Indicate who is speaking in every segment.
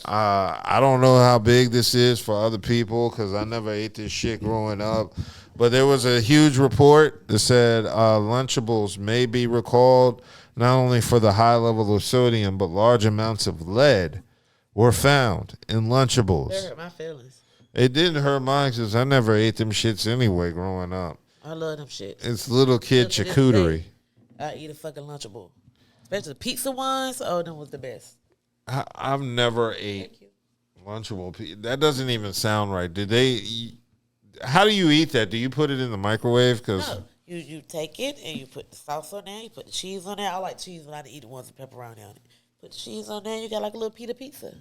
Speaker 1: I don't know how big this is for other people because I never ate this shit growing up. But there was a huge report that said Lunchables may be recalled not only for the high level of sodium, but large amounts of lead were found in Lunchables.
Speaker 2: That hurt my feelings.
Speaker 1: It didn't hurt mine because I never ate them shits anyway growing up.
Speaker 2: I love them shits.
Speaker 1: It's little kid charcuterie.
Speaker 2: I eat a fucking Lunchable. Especially the pizza ones. Oh, them was the best.
Speaker 1: I've never ate Lunchable pizza. That doesn't even sound right. Did they... How do you eat that? Do you put it in the microwave?
Speaker 2: No, you take it and you put the sauce on there. You put the cheese on there. I like cheese when I eat the ones with pepperoni on it. Put the cheese on there. You got like a little pizza.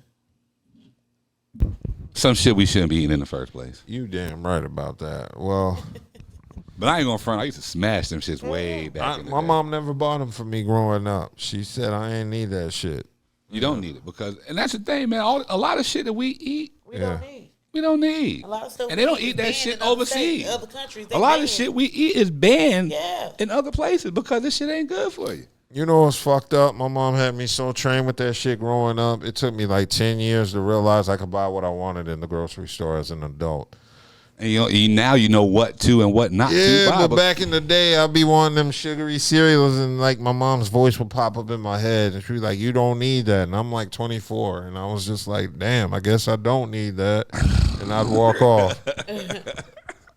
Speaker 3: Some shit we shouldn't be eating in the first place.
Speaker 1: You damn right about that. Well,
Speaker 3: but I ain't gonna front. I used to smash them shits way back in the day.
Speaker 1: My mom never bought them for me growing up. She said I ain't need that shit.
Speaker 3: You don't need it because, and that's the thing, man. A lot of shit that we eat,
Speaker 2: we don't need.
Speaker 3: We don't need.
Speaker 2: A lot of stuff
Speaker 3: and they don't eat that shit overseas.
Speaker 2: Other countries,
Speaker 3: a lot of shit we eat is banned
Speaker 2: Yeah.
Speaker 3: in other places because this shit ain't good for you.
Speaker 1: You know what's fucked up? My mom had me so trained with that shit growing up. It took me like 10 years to realize I could buy what I wanted in the grocery store as an adult.
Speaker 3: And now you know what to and what not to buy.
Speaker 1: Yeah, but back in the day, I'd be wanting them sugary cereals, and like my mom's voice would pop up in my head, and she'd be like, "You don't need that." And I'm like 24, and I was just like, "Damn, I guess I don't need that," and I'd walk off.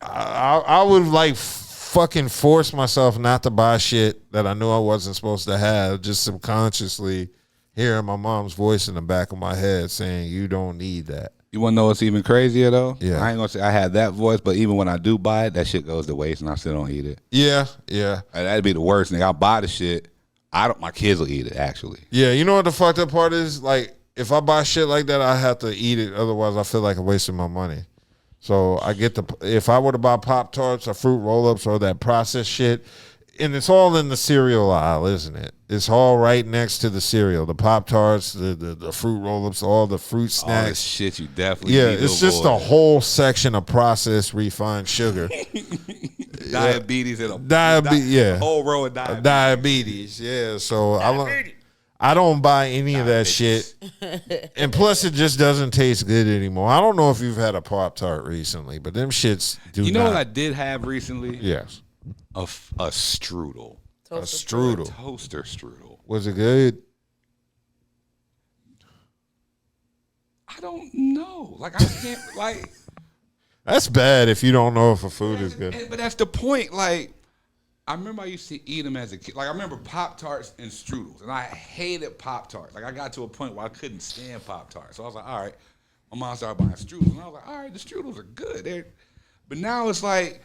Speaker 1: I would like fucking force myself not to buy shit that I knew I wasn't supposed to have, just subconsciously hearing my mom's voice in the back of my head saying, "You don't need that."
Speaker 3: You want to know what's even crazier, though?
Speaker 1: Yeah.
Speaker 3: I ain't going to say I had that voice, but even when I do buy it, that shit goes to waste, and I still don't eat it.
Speaker 1: Yeah.
Speaker 3: And that'd be the worst thing. I buy the shit. My kids will eat it, actually.
Speaker 1: Yeah, you know what the fucked up part is? Like, if I buy shit like that, I have to eat it. Otherwise, I feel like I'm wasting my money. So I get if I were to buy Pop-Tarts or fruit roll-ups or that processed shit, and it's all in the cereal aisle, isn't it? It's all right next to the cereal. The Pop-Tarts, the fruit roll-ups, all the fruit snacks.
Speaker 3: All this shit you definitely
Speaker 1: Yeah,
Speaker 3: need
Speaker 1: it's
Speaker 3: to
Speaker 1: just
Speaker 3: avoid.
Speaker 1: a whole section of processed refined sugar.
Speaker 3: Diabetes and a whole row of diabetes.
Speaker 1: Diabetes, yeah. So I don't buy any of that shit. And plus, it just doesn't taste good anymore. I don't know if you've had a Pop-Tart recently, but them shits do
Speaker 3: You know
Speaker 1: not.
Speaker 3: what I did have recently?
Speaker 1: Yes.
Speaker 3: A strudel.
Speaker 1: A strudel.
Speaker 3: A toaster strudel.
Speaker 1: Was it good?
Speaker 3: I don't know. Like, I can't, like.
Speaker 1: That's bad if you don't know if a food is good.
Speaker 3: But that's the point. Like, I remember I used to eat them as a kid. Like, I remember Pop-Tarts and strudels, and I hated Pop-Tarts. Like, I got to a point where I couldn't stand Pop-Tarts. So I was like, all right. My mom started buying strudels, and I was like, all right, the strudels are good. But now it's like,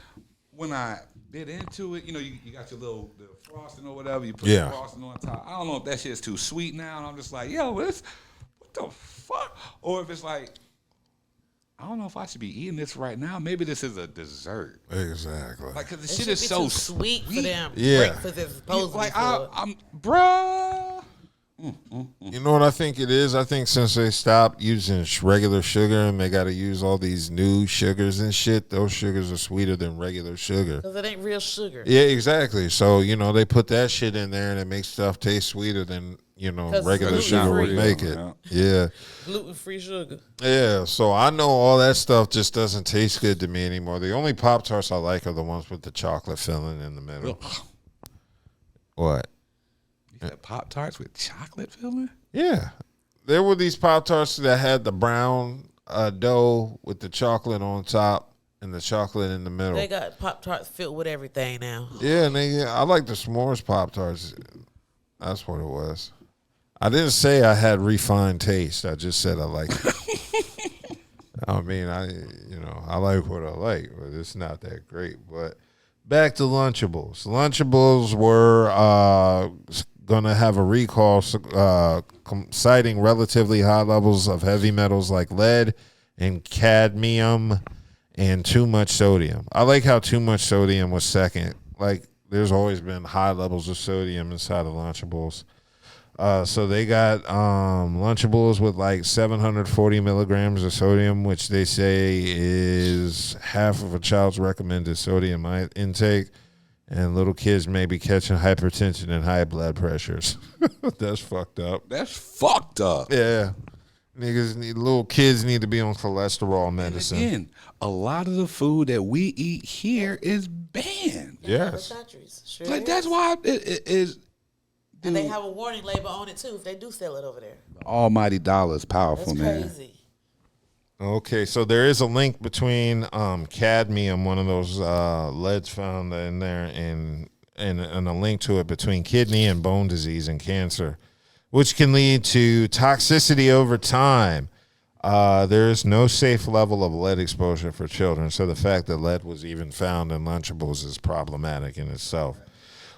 Speaker 3: when I bit into it, you know, you got your little frosting or whatever, you put the frosting on top. I don't know if that shit's too sweet now, and I'm just like, yo, what the fuck? Or if it's like, I don't know if I should be eating this right now. Maybe this is a dessert.
Speaker 1: Exactly.
Speaker 3: Like, because the shit is so
Speaker 2: sweet for them.
Speaker 1: Yeah.
Speaker 2: Breakfast is supposed to be for.
Speaker 3: I'm, bruh.
Speaker 1: You know what I think it is? I think since they stopped using regular sugar and they got to use all these new sugars and shit, those sugars are sweeter than regular sugar.
Speaker 2: Because it ain't real sugar.
Speaker 1: Yeah, exactly. So, you know, they put that shit in there and it makes stuff taste sweeter than, you know, regular sugar would make it. Yeah.
Speaker 2: Gluten-free sugar.
Speaker 1: Yeah, so I know all that stuff just doesn't taste good to me anymore. The only Pop-Tarts I like are the ones with the chocolate filling in the middle. What?
Speaker 3: You said Pop-Tarts with chocolate filling?
Speaker 1: Yeah. There were these Pop-Tarts that had the brown dough with the chocolate on top and the chocolate in the middle.
Speaker 2: They got Pop-Tarts filled with everything now.
Speaker 1: Yeah, and I like the s'mores Pop-Tarts. That's what it was. I didn't say I had refined taste. I just said I like it. I mean, I like what I like, but it's not that great. But back to Lunchables. Lunchables were going to have a recall citing relatively high levels of heavy metals like lead and cadmium and too much sodium. I like how too much sodium was second. Like, there's always been high levels of sodium inside of Lunchables. So they got Lunchables with like 740 milligrams of sodium, which they say is half of a child's recommended sodium intake. And little kids may be catching hypertension and high blood pressures. That's fucked up.
Speaker 3: That's fucked up.
Speaker 1: Yeah. little kids need to be on cholesterol medicine.
Speaker 3: And again, a lot of the food that we eat here is banned.
Speaker 1: Yes.
Speaker 2: Sure
Speaker 3: Like
Speaker 2: is.
Speaker 3: that's why it is.
Speaker 2: And they have a warning label on it too if they do sell it over there.
Speaker 3: Almighty dollar is powerful,
Speaker 2: That's
Speaker 3: man.
Speaker 2: crazy.
Speaker 1: Okay, so there is a link between cadmium, one of those leads found in there, and a link to it between kidney and bone disease and cancer, which can lead to toxicity over time. There is no safe level of lead exposure for children, so the fact that lead was even found in Lunchables is problematic in itself.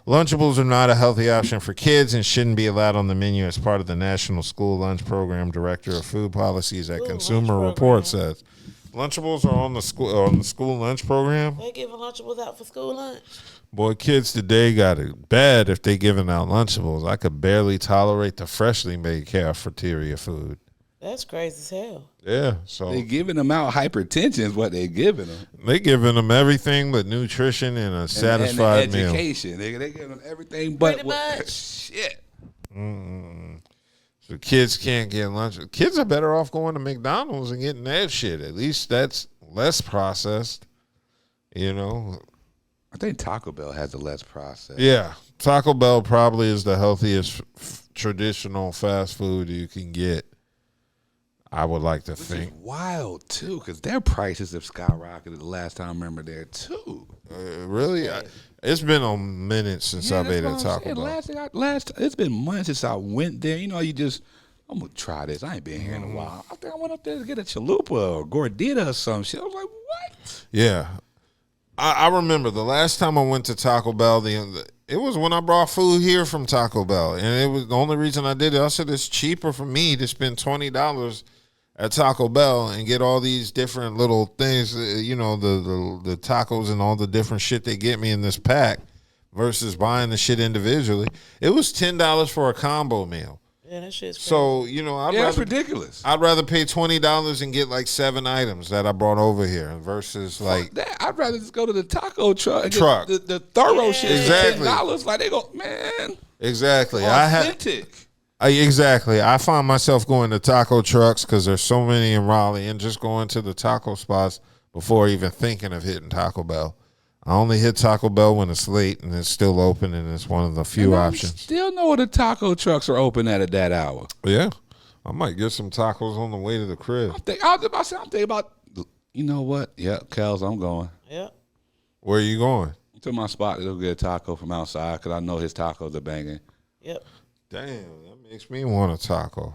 Speaker 1: Lunchables are not a healthy option for kids and shouldn't be allowed on the menu as part of the National School Lunch Program. Director of Food Policies at Consumer Report says Lunchables are on the school lunch program.
Speaker 2: They giving Lunchables out for school lunch.
Speaker 1: Boy, kids today got it bad if they giving out Lunchables. I could barely tolerate the freshly made cafeteria food.
Speaker 2: That's crazy as hell.
Speaker 1: Yeah, so
Speaker 3: They giving them out hypertension is what they giving them.
Speaker 1: they giving them everything but nutrition and a satisfied
Speaker 3: and
Speaker 1: meal.
Speaker 3: education. They giving them everything but
Speaker 2: Pretty much.
Speaker 3: shit.
Speaker 1: So kids can't get lunch. Kids are better off going to McDonald's and getting that shit. At least that's less processed. You know.
Speaker 3: I think Taco Bell has the less process.
Speaker 1: Yeah, Taco Bell probably is the healthiest traditional fast food you can get. I would like to
Speaker 3: Which
Speaker 1: think.
Speaker 3: is wild too, because their prices have skyrocketed the last time I remember there too.
Speaker 1: Really, it's been a minute since I've ate at Taco Bell.
Speaker 3: It's been months since I went there. You know, I'm gonna try this. I ain't been here in a while. I think I went up there to get a chalupa or gordita or some shit. I was like, what?
Speaker 1: Yeah, I remember the last time I went to Taco Bell. It was when I brought food here from Taco Bell, and it was the only reason I did it. I said it's cheaper for me to spend $20 at Taco Bell and get all these different little things, you know, the tacos and all the different shit they get me in this pack versus buying the shit individually. It was $10 for a combo meal.
Speaker 2: Yeah, that shit's crazy.
Speaker 1: So, you know,
Speaker 3: That's ridiculous.
Speaker 1: I'd rather pay $20 and get like 7 items that I brought over here versus like
Speaker 3: That, I'd rather just go to the taco truck and
Speaker 1: Truck.
Speaker 3: get the thorough shit
Speaker 1: Exactly.
Speaker 3: for $10. Like they go, man,
Speaker 1: exactly.
Speaker 3: authentic.
Speaker 1: Exactly. I find myself going to taco trucks because there's so many in Raleigh, and just going to the taco spots before even thinking of hitting Taco Bell. I only hit Taco Bell when it's late and it's still open, and it's one of the few options.
Speaker 3: Still know where the taco trucks are open at that hour.
Speaker 1: Yeah, I might get some tacos on the way to the crib.
Speaker 3: I'm thinking about, you know what? Yeah, Kels, I'm going
Speaker 2: Yep.
Speaker 1: Where are you going?
Speaker 3: to my spot to go get a taco from outside because I know his tacos are banging.
Speaker 2: Yep.
Speaker 1: Damn, that makes me want a taco.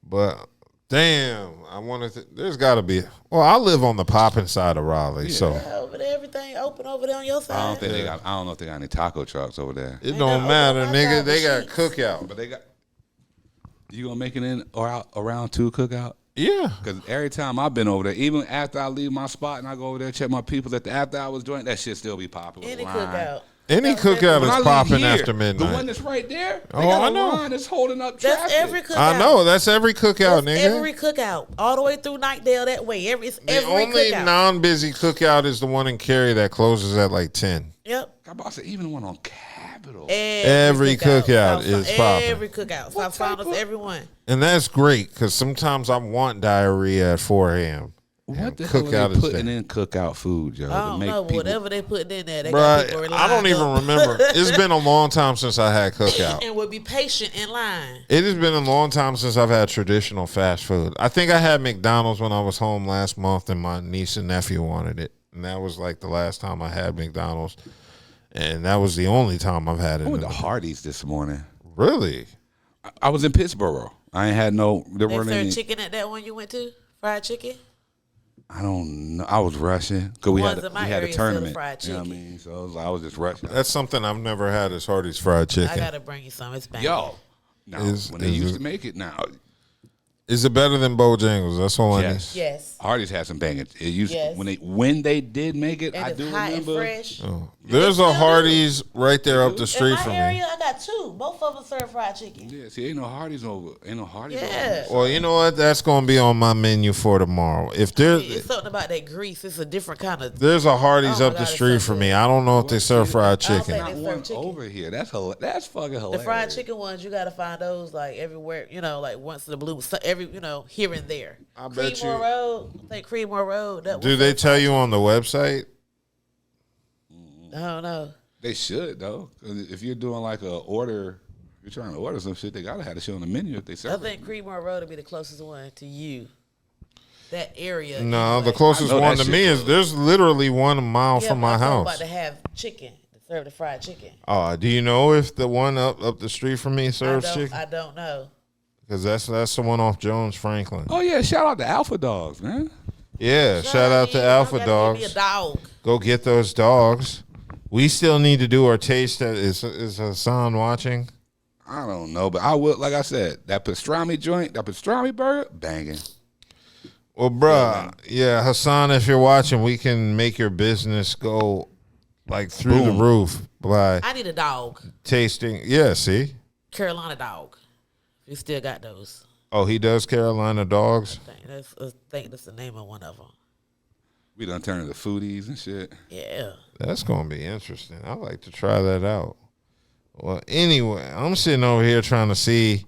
Speaker 1: But damn, I wanted to. There's got to be. Well, I live on the popping side of Raleigh, so
Speaker 2: Over there, everything open over there on your side.
Speaker 3: I don't think they got. I don't know if they got any taco trucks over there.
Speaker 1: it
Speaker 2: They
Speaker 1: don't
Speaker 2: got
Speaker 1: matter,
Speaker 2: open
Speaker 1: nigga.
Speaker 2: outside
Speaker 1: They got
Speaker 2: sheets.
Speaker 1: cookout.
Speaker 3: But they got. You gonna make it in or out around 2 cookout?
Speaker 1: Yeah,
Speaker 3: Because every time I've been over there, even after I leave my spot and I go over there check my people at the after hours joint, that shit still be popular.
Speaker 2: Any
Speaker 3: Line.
Speaker 2: cookout.
Speaker 1: any
Speaker 2: That's
Speaker 1: cookout
Speaker 3: When I
Speaker 1: is
Speaker 3: leave
Speaker 1: popping
Speaker 3: here,
Speaker 1: after
Speaker 3: the
Speaker 1: midnight.
Speaker 3: one that's right there, they
Speaker 1: Oh,
Speaker 3: got
Speaker 1: I
Speaker 3: a
Speaker 1: know.
Speaker 3: line that's holding up traffic.
Speaker 2: That's every cookout.
Speaker 1: I know that's every cookout,
Speaker 2: That's
Speaker 1: nigga.
Speaker 2: every cookout. All the way through Nightdale that way. It's
Speaker 1: The
Speaker 2: every
Speaker 1: only
Speaker 2: cookout.
Speaker 1: non-busy cookout is the one in Cary that closes at like 10.
Speaker 2: Yep.
Speaker 3: I'm about to say, even the one on Capitol.
Speaker 1: Every cookout is popping.
Speaker 2: Every cookout. South Finals, everyone.
Speaker 1: And that's great because sometimes I want diarrhea at 4 a.m.
Speaker 3: What
Speaker 1: And
Speaker 3: the hell are
Speaker 1: cookout
Speaker 3: they
Speaker 1: is
Speaker 3: putting
Speaker 1: there.
Speaker 3: in cookout food, yo?
Speaker 2: I
Speaker 3: to
Speaker 2: don't
Speaker 3: make
Speaker 2: know.
Speaker 3: people,
Speaker 2: Whatever they putting in there, they got people
Speaker 1: Bruh, I don't
Speaker 2: lined
Speaker 1: even
Speaker 2: up.
Speaker 1: remember. It's been a long time since I had cookout.
Speaker 2: And would be patient in line.
Speaker 1: It has been a long time since I've had traditional fast food. I think I had McDonald's when I was home last month, and my niece and nephew wanted it. And that was like the last time I had McDonald's. And that was the only time I've had it.
Speaker 3: I went to Hardee's this morning.
Speaker 1: Really?
Speaker 3: I was in Pittsburgh. I ain't had no. There
Speaker 2: They
Speaker 3: weren't any.
Speaker 2: served chicken at that one you went to? Fried chicken?
Speaker 3: I don't know. I was rushing because we
Speaker 2: Ones
Speaker 3: had
Speaker 2: in my
Speaker 3: we had a
Speaker 2: area sell
Speaker 3: tournament.
Speaker 2: fried
Speaker 3: You know what I
Speaker 2: chicken.
Speaker 3: mean? So I was just rushing.
Speaker 1: That's something I've never had is Hardee's fried chicken.
Speaker 2: I gotta bring you some. It's banging.
Speaker 3: Yo, now
Speaker 1: Is-
Speaker 3: when they
Speaker 1: is
Speaker 3: used
Speaker 1: it-
Speaker 3: to make it, now
Speaker 1: Is it better than Bojangles? That's all I need.
Speaker 3: yes,
Speaker 2: Yes.
Speaker 3: Hardee's had some bangers. It used
Speaker 2: Yes.
Speaker 3: when they did make it.
Speaker 2: And
Speaker 3: I
Speaker 2: it's
Speaker 3: do
Speaker 2: hot
Speaker 3: remember.
Speaker 2: and fresh.
Speaker 1: There's a Hardee's right there up the
Speaker 2: In
Speaker 1: street
Speaker 2: my
Speaker 1: from
Speaker 2: area,
Speaker 1: me.
Speaker 2: I got two. Both of them serve fried chicken.
Speaker 3: Yeah, see, ain't no Hardee's over. Ain't no Hardee's
Speaker 2: Yeah.
Speaker 3: over.
Speaker 1: Well, you know what? That's going to be on my menu for tomorrow. If
Speaker 2: It's
Speaker 1: there's
Speaker 2: something about that grease. It's a different kind of.
Speaker 1: a Hardee's
Speaker 2: Oh my
Speaker 1: up the
Speaker 2: God, it's
Speaker 1: street
Speaker 2: so
Speaker 1: from
Speaker 2: good.
Speaker 1: me, I don't know if they serve fried
Speaker 2: I don't
Speaker 1: chicken.
Speaker 2: think
Speaker 3: Not
Speaker 2: they
Speaker 3: one
Speaker 2: serve chicken.
Speaker 3: over here. That's fucking hilarious.
Speaker 2: The fried chicken ones, you gotta find those like everywhere. You know, like once in the blue. So here and there.
Speaker 1: I bet
Speaker 2: Creedmoor
Speaker 1: you.
Speaker 2: Road. I think Creedmoor Road.
Speaker 1: Do they tell you on the website?
Speaker 2: I don't know.
Speaker 3: They should though, 'cause if you're doing like a order, you're trying to order some shit. They gotta have the shit on the menu if they
Speaker 2: I
Speaker 3: serve
Speaker 2: think Creedmoor Road would be the closest one to you. That area.
Speaker 1: No,
Speaker 2: anyway.
Speaker 1: the closest
Speaker 3: I know
Speaker 1: one
Speaker 3: that
Speaker 1: to me
Speaker 3: shit
Speaker 1: is there's literally 1 mile
Speaker 2: Yeah,
Speaker 1: from
Speaker 2: but
Speaker 1: my
Speaker 2: I'm talking
Speaker 1: house.
Speaker 2: about to have chicken, to serve the fried chicken.
Speaker 1: Do you know if the one up the street from me serves chicken?
Speaker 2: I don't know.
Speaker 1: Because that's the one off Jones Franklin.
Speaker 3: Oh yeah, shout out to Alpha Dogs, man.
Speaker 1: Yeah, shout out to Alpha
Speaker 2: Give
Speaker 1: Dogs.
Speaker 2: me a dog.
Speaker 1: Go get those dogs. We still need to do our taste. Is Hassan watching?
Speaker 3: I don't know, but I would, like I said, that pastrami joint, that pastrami burger, banging.
Speaker 1: Well, bruh, yeah, Hassan, if you're watching, we can make your business go like through the roof by
Speaker 2: I need a dog.
Speaker 1: tasting. Yeah, see?
Speaker 2: Carolina dog. We still got those.
Speaker 1: Oh, he does Carolina dogs?
Speaker 2: I think that's the name of one of them.
Speaker 3: We done turned into foodies and shit.
Speaker 2: Yeah.
Speaker 1: That's going to be interesting. I'd like to try that out. Well, anyway, I'm sitting over here trying to see.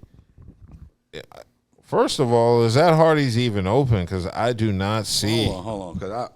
Speaker 1: First of all, is that Hardee's even open? Because I do not see.
Speaker 3: Hold on, because